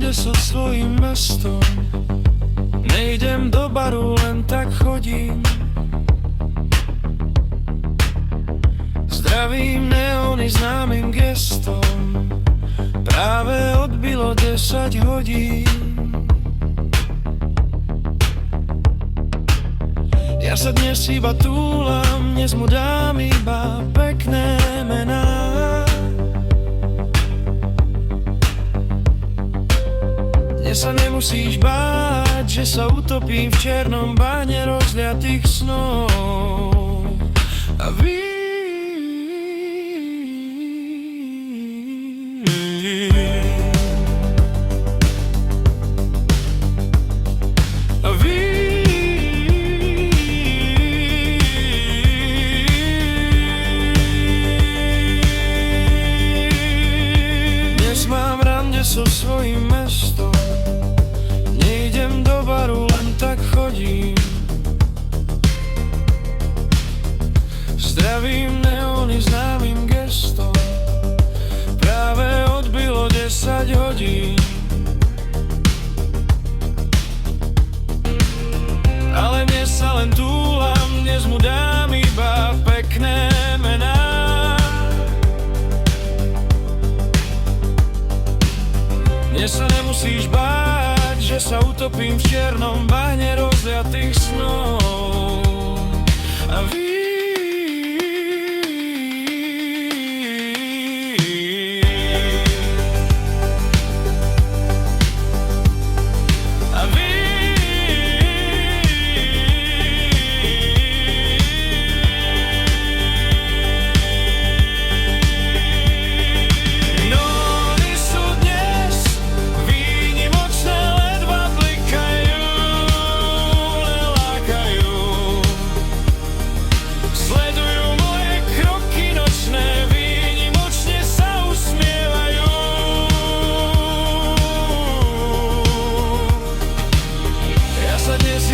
rande so svojím mestom. Nejdem do baru, len tak chodím. Zdravím neóny známym gestom. Práve odbilo 10 hodín. Ja sa dnes iba túlam, dnes mu dám iba pekné mená. Dnes sa nemusíš báť, že sa utopím v černom bahne rozliatých snov. A dnes mám rande so svojím mestom. Nejdem do baru, len tak chodím. Zdravím neóny známym gestom. Práve odbilo 10 hodín. Ale dnes sa len túlam, dnes mu dám iba pekné mená. Dnes sa nemusíš báť, že sa utopím v čiernom bahne rozliatých snov. A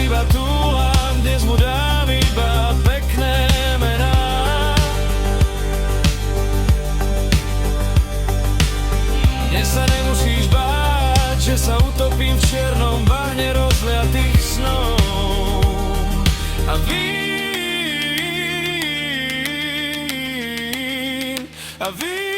iba túlam, dnes mu dám iba pekné mená. Dnes sa nemusíš báť, že sa utopím v čiernom bahne rozliatých snov. A vín